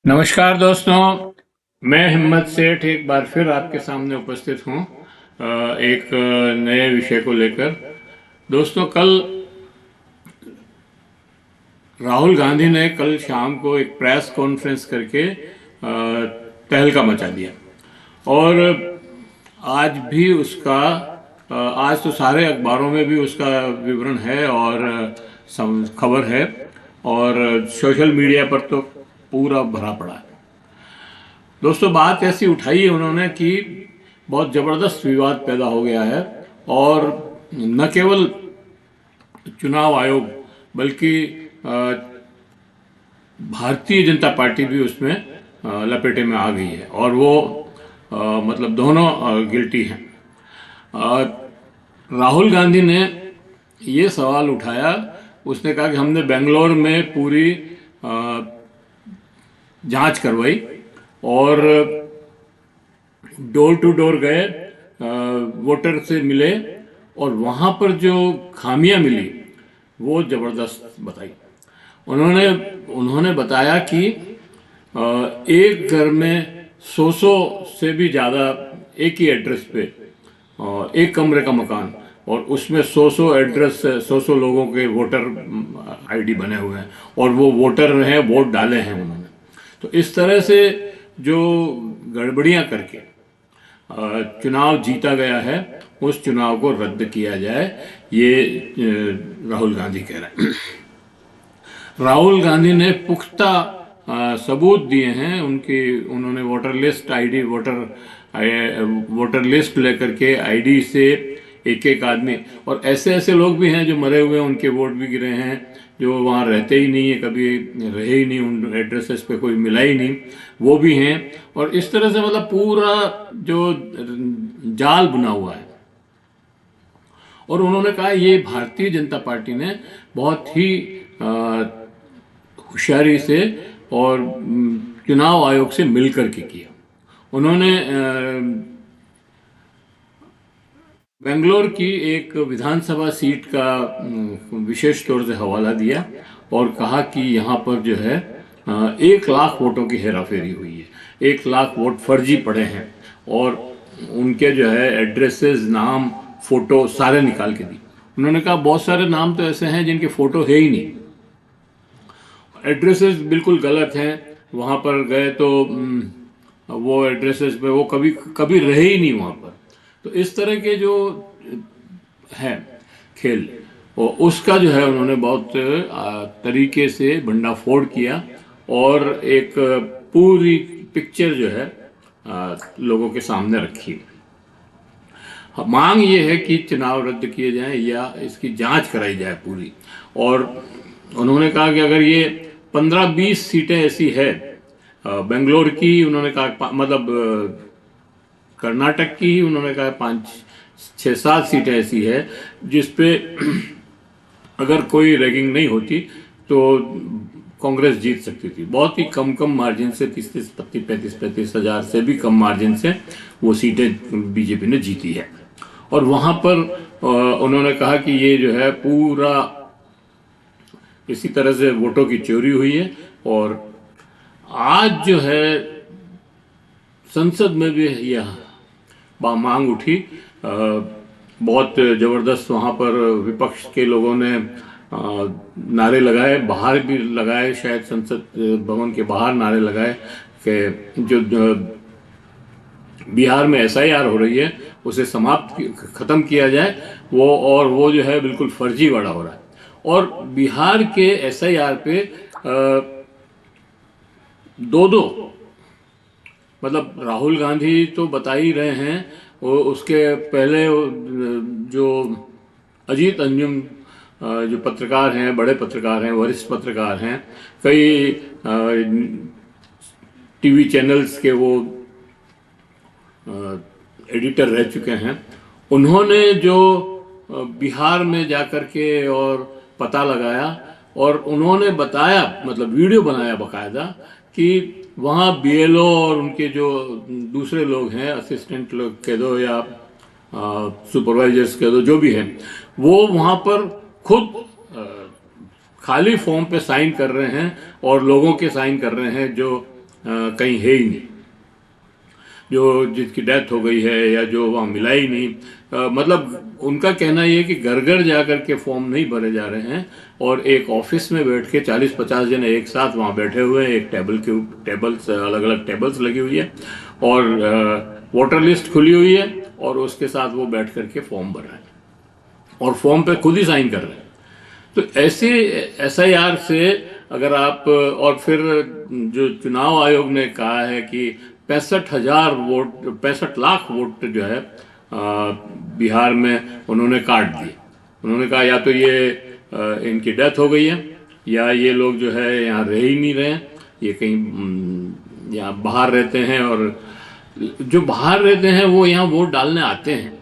नमस्कार दोस्तों। मैं हिम्मत सेठ एक बार फिर आपके सामने उपस्थित हूँ एक नए विषय को लेकर। दोस्तों, कल राहुल गांधी ने कल शाम को एक प्रेस कॉन्फ्रेंस करके तहलका मचा दिया। और आज भी उसका आज तो सारे अखबारों में भी उसका विवरण है और खबर है, और सोशल मीडिया पर तो पूरा भरा पड़ा है। दोस्तों, बात ऐसी उठाई है उन्होंने कि बहुत ज़बरदस्त विवाद पैदा हो गया है, और न केवल चुनाव आयोग बल्कि अ, भारतीय जनता पार्टी भी उसमें लपेटे में आ गई है, और वो मतलब दोनों गिल्टी हैं। अ, राहुल गांधी ने ये सवाल उठाया। उसने कहा कि हमने बेंगलोर में पूरी जांच करवाई और डोर टू डोर गए, वोटर से मिले, और वहाँ पर जो खामियां मिली वो ज़बरदस्त बताई। उन्होंने उन्होंने बताया कि एक घर में 100 से भी ज़्यादा एक ही एड्रेस पे, एक कमरे का मकान, और उसमें 100 एड्रेस, 100 लोगों के वोटर आईडी बने हुए हैं, और वो वोटर हैं, वोट डाले हैं उन्होंने। तो इस तरह से जो गड़बड़ियां करके चुनाव जीता गया है, उस चुनाव को रद्द किया जाए, ये राहुल गांधी कह रहे हैं। राहुल गांधी ने पुख्ता सबूत दिए हैं। उन्होंने voter list ID, voter list लेकर के आईडी से एक एक आदमी, और ऐसे ऐसे लोग भी हैं जो मरे हुए हैं, उनके वोट भी गिरे हैं, जो वहाँ रहते ही नहीं है, कभी रहे ही नहीं, उन एड्रेसेस पे कोई मिला ही नहीं, वो भी हैं। और इस तरह से मतलब पूरा जो जाल बुना हुआ है। और उन्होंने कहा ये भारतीय जनता पार्टी ने बहुत ही होशियारी से और चुनाव आयोग से मिलकर के किया। उन्होंने बेंगलोर की एक विधानसभा सीट का विशेष तौर से हवाला दिया, और कहा कि यहाँ पर जो है 1 लाख वोटों की हेराफेरी हुई है, 1 लाख वोट फर्जी पड़े हैं, और उनके जो है एड्रेसेस, नाम, फोटो सारे निकाल के दी। उन्होंने कहा बहुत सारे नाम तो ऐसे हैं जिनके फोटो है ही नहीं, एड्रेसेस बिल्कुल गलत हैं। वहाँ पर गए तो वो एड्रेसेस पे वो कभी कभी रहे ही नहीं वहाँ पर। तो इस तरह के जो है खेल, और उसका जो है उन्होंने बहुत तरीके से भंडाफोड़ किया, और एक पूरी पिक्चर जो है लोगों के सामने रखी। मांग ये है कि चुनाव रद्द किए जाएं या इसकी जांच कराई जाए पूरी। और उन्होंने कहा कि अगर ये 15-20 सीटें ऐसी है बेंगलोर की, उन्होंने कहा मतलब कर्नाटक की ही, उन्होंने कहा 5-6-7 सीटें ऐसी है जिस पे अगर कोई रैगिंग नहीं होती तो कांग्रेस जीत सकती थी। बहुत ही कम मार्जिन से, 30-30, 35 हज़ार से भी कम मार्जिन से वो सीटें बीजेपी ने जीती है। और वहाँ पर उन्होंने कहा कि ये जो है पूरा इसी तरह से वोटों की चोरी हुई है। और आज जो है संसद में भी यह मांग उठी, बहुत ज़बरदस्त। वहाँ पर विपक्ष के लोगों ने नारे लगाए, बाहर भी लगाए, शायद संसद भवन के बाहर नारे लगाए कि जो बिहार में एसआईआर हो रही है उसे ख़त्म किया जाए, वो जो है बिल्कुल फर्जी वाला हो रहा है। और बिहार के एसआईआर पे दो मतलब राहुल गांधी तो बता ही रहे हैं, वो उसके पहले जो अजीत अंजुम जो पत्रकार हैं, बड़े पत्रकार हैं, वरिष्ठ पत्रकार हैं, कई टीवी चैनल्स के वो एडिटर रह चुके हैं, उन्होंने जो बिहार में जाकर के और पता लगाया, और उन्होंने बताया, मतलब वीडियो बनाया बाकायदा, कि वहाँ बीएलओ और उनके जो दूसरे लोग हैं, असिस्टेंट लोग कह दो या सुपरवाइजर्स कह दो, जो भी हैं, वो वहाँ पर खुद खाली फॉर्म पे साइन कर रहे हैं, और लोगों के साइन कर रहे हैं जो कहीं है ही नहीं, जो जिसकी डेथ हो गई है या जो वहाँ मिला ही नहीं। मतलब उनका कहना ये है कि घर घर जा कर के फॉर्म नहीं भरे जा रहे हैं, और एक ऑफिस में बैठ के 40-50 जने एक साथ वहाँ बैठे हुए हैं, एक टेबल्स अलग अलग टेबल्स लगी हुई है, और वोटर लिस्ट खुली हुई है, और उसके साथ वो बैठ करके फॉर्म भर रहे हैं और फॉर्म पे खुद ही साइन कर रहे हैं। तो ऐसे SIR से अगर आप, और फिर जो चुनाव आयोग ने कहा है कि 65,000 वोट, 65 लाख वोट जो है बिहार में उन्होंने काट दिए। उन्होंने कहा या तो ये इनकी डेथ हो गई है, या ये लोग जो है यहाँ रह ही नहीं रहे हैं, ये कहीं यहाँ बाहर रहते हैं, और जो बाहर रहते हैं वो यहाँ वोट डालने आते हैं,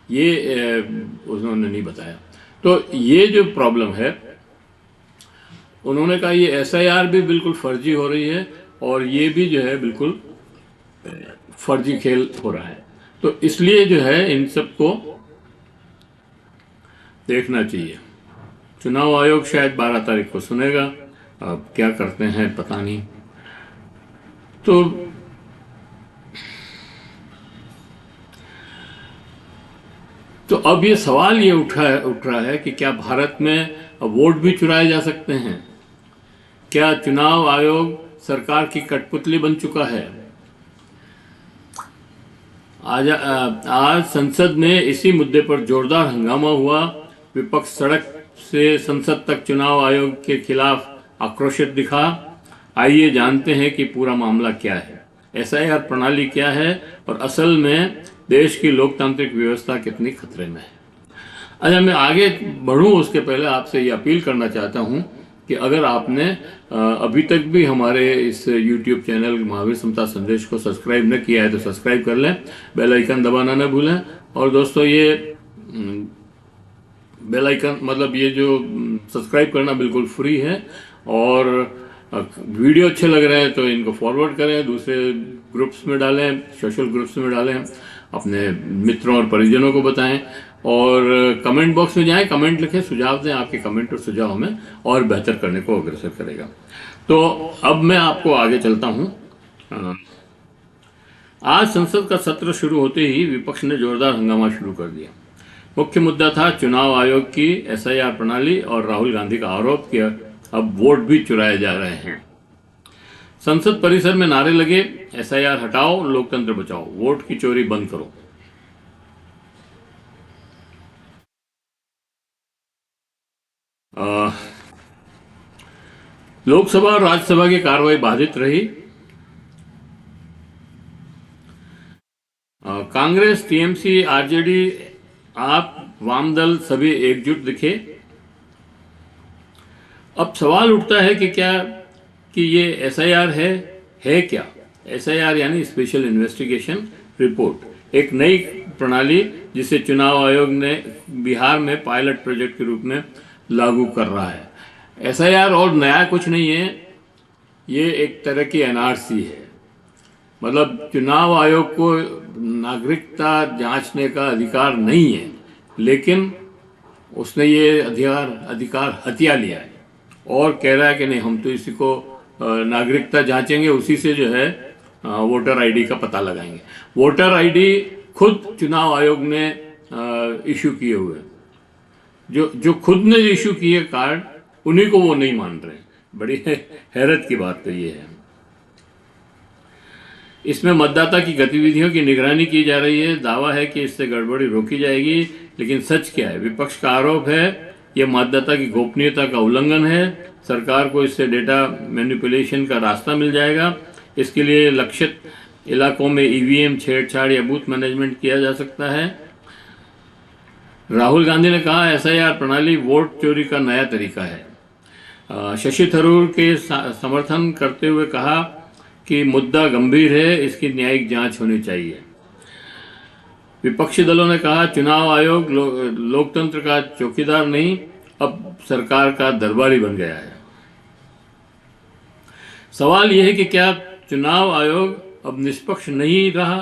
ये उन्होंने नहीं बताया। तो ये जो प्रॉब्लम है, उन्होंने कहा ये SIR भी बिल्कुल फर्जी हो रही है, और ये भी जो है बिल्कुल फर्जी खेल हो रहा है। तो इसलिए जो है इन सबको देखना चाहिए। चुनाव आयोग शायद 12 तारीख को सुनेगा, अब क्या करते हैं पता नहीं। तो अब ये सवाल ये उठ रहा है कि क्या भारत में वोट भी चुराए जा सकते हैं? क्या चुनाव आयोग सरकार की कठपुतली बन चुका है? आज संसद में इसी मुद्दे पर जोरदार हंगामा हुआ। विपक्ष सड़क से संसद तक चुनाव आयोग के खिलाफ आक्रोशित दिखा। आइए जानते हैं कि पूरा मामला क्या है, SIR प्रणाली क्या है, और असल में देश की लोकतांत्रिक व्यवस्था कितनी खतरे में है। अच्छा, मैं आगे बढ़ूं उसके पहले आपसे ये अपील करना चाहता हूं कि अगर आपने अभी तक भी हमारे इस YouTube चैनल महावीर समता संदेश को सब्सक्राइब न किया है तो सब्सक्राइब कर लें, बेल आइकन दबाना न भूलें। और दोस्तों, ये बेल आइकन मतलब ये जो सब्सक्राइब करना बिल्कुल फ्री है, और वीडियो अच्छे लग रहे हैं तो इनको फॉरवर्ड करें, दूसरे ग्रुप्स में डालें, सोशल ग्रुप्स में डालें, अपने मित्रों और परिजनों को बताएं, और कमेंट बॉक्स में जाएं, कमेंट लिखें, सुझाव दें। आपके कमेंट और सुझाव हमें और बेहतर करने को अग्रसर करेगा। तो अब मैं आपको आगे चलता हूं। आज संसद का सत्र शुरू होते ही विपक्ष ने जोरदार हंगामा शुरू कर दिया। मुख्य मुद्दा था चुनाव आयोग की SIR प्रणाली और राहुल गांधी का आरोप कि अब वोट भी चुराए जा रहे हैं। संसद परिसर में नारे लगे, SIR हटाओ, लोकतंत्र बचाओ, वोट की चोरी बंद करो। लोकसभा और राज्यसभा की कार्रवाई बाधित रही। कांग्रेस, TMC, RJD, आप, वामदल सभी एकजुट दिखे। अब सवाल उठता है कि क्या कि ये SIR है क्या? SIR यानी स्पेशल इन्वेस्टिगेशन रिपोर्ट, एक नई प्रणाली जिसे चुनाव आयोग ने बिहार में पायलट प्रोजेक्ट के रूप में लागू कर रहा है। SIR और नया कुछ नहीं है, ये एक तरह की NRC है। मतलब चुनाव आयोग को नागरिकता जांचने का अधिकार नहीं है, लेकिन उसने ये अधिकार हथिया लिया है और कह रहा है कि नहीं, हम तो इसी को नागरिकता जांचेंगे, उसी से जो है वोटर ID का पता लगाएंगे। वोटर ID खुद चुनाव आयोग ने इशू किए हुए, जो खुद ने इशू किए कार्ड, उन्हीं को वो नहीं मान रहे। बड़ी हैरत की बात तो ये है। इसमें मतदाता की गतिविधियों की निगरानी की जा रही है। दावा है कि इससे गड़बड़ी रोकी जाएगी, लेकिन सच क्या है? विपक्ष का आरोप है यह मतदाता की गोपनीयता का उल्लंघन है। सरकार को इससे डेटा मैनिपुलेशन का रास्ता मिल जाएगा। इसके लिए लक्षित इलाकों में EVM छेड़छाड़ या बूथ मैनेजमेंट किया जा सकता है। राहुल गांधी ने कहा SIR प्रणाली वोट चोरी का नया तरीका है। शशि थरूर के समर्थन करते हुए कहा कि मुद्दा गंभीर है, इसकी न्यायिक जांच होनी चाहिए। विपक्षी दलों ने कहा चुनाव आयोग लोकतंत्र का चौकीदार नहीं, अब सरकार का दरबारी बन गया है। सवाल यह है कि क्या चुनाव आयोग अब निष्पक्ष नहीं रहा?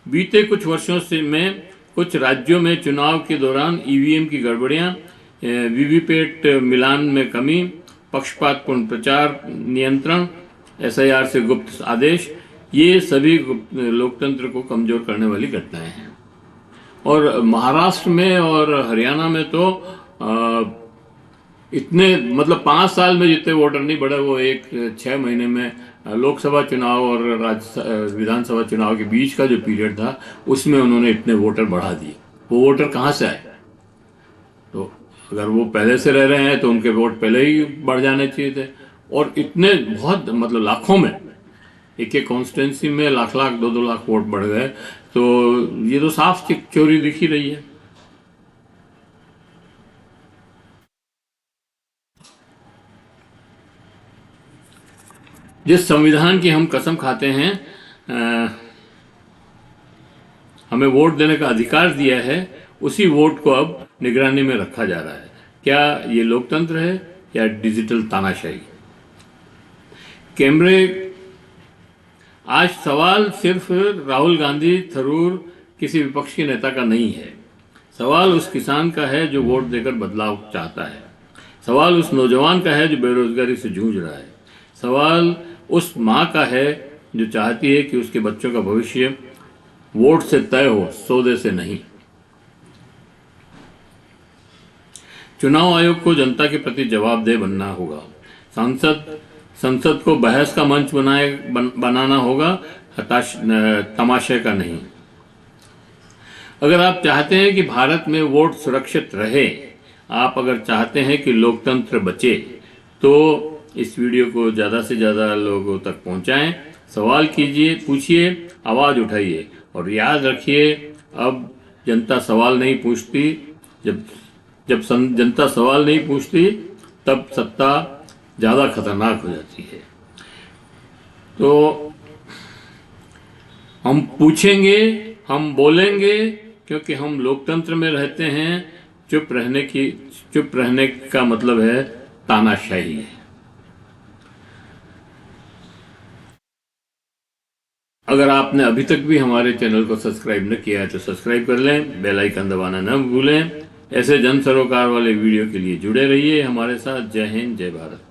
बीते कुछ वर्षों से में कुछ राज्यों में चुनाव के दौरान EVM की गड़बड़ियां, वीवीपैट मिलान में कमी, पक्षपातपूर्ण प्रचार नियंत्रण SIR से गुप्त आदेश, ये सभी लोकतंत्र को कमजोर करने वाली घटनाएं हैं। और महाराष्ट्र में और हरियाणा में तो इतने मतलब 5 साल में जितने वोटर नहीं बढ़े, वो 6 महीने में लोकसभा चुनाव और विधानसभा चुनाव के बीच का जो पीरियड था उसमें उन्होंने इतने वोटर बढ़ा दिए। वो वोटर कहाँ से आए? तो अगर वो पहले से रह रहे हैं तो उनके वोट पहले ही बढ़ जाने चाहिए थे। और इतने बहुत मतलब लाखों में, एक एक कॉन्स्टिट्यूंसी में लाख लाख 2-2 लाख वोट बढ़ गए, तो ये तो साफ चोरी दिख ही रही है। जिस संविधान की हम कसम खाते हैं, हमें वोट देने का अधिकार दिया है, उसी वोट को अब निगरानी में रखा जा रहा है। क्या ये लोकतंत्र है या डिजिटल तानाशाही? कैमरे। आज सवाल सिर्फ राहुल गांधी, थरूर, किसी विपक्ष के नेता का नहीं है। सवाल उस किसान का है जो वोट देकर बदलाव चाहता है। सवाल उस नौजवान का है जो बेरोजगारी से जूझ रहा है। सवाल उस माँ का है जो चाहती है कि उसके बच्चों का भविष्य वोट से तय हो, सौदे से नहीं। चुनाव आयोग को जनता के प्रति जवाबदेह बनना होगा। संसद को बहस का मंच बनाना होगा, तमाशे का नहीं। अगर आप चाहते हैं कि भारत में वोट सुरक्षित रहे, आप अगर चाहते हैं कि लोकतंत्र बचे, तो इस वीडियो को ज़्यादा से ज़्यादा लोगों तक पहुंचाएं। सवाल कीजिए, पूछिए, आवाज़ उठाइए। और याद रखिए, अब जनता सवाल नहीं पूछती। जब जनता सवाल नहीं पूछती, तब सत्ता ज़्यादा खतरनाक हो जाती है। तो हम पूछेंगे, हम बोलेंगे, क्योंकि हम लोकतंत्र में रहते हैं। चुप रहने का मतलब है तानाशाही है। अगर आपने अभी तक भी हमारे चैनल को सब्सक्राइब न किया है तो सब्सक्राइब कर लें, बेल आइकन दबाना न भूलें। ऐसे जन सरोकार वाले वीडियो के लिए जुड़े रहिए हमारे साथ। जय हिंद, जय भारत।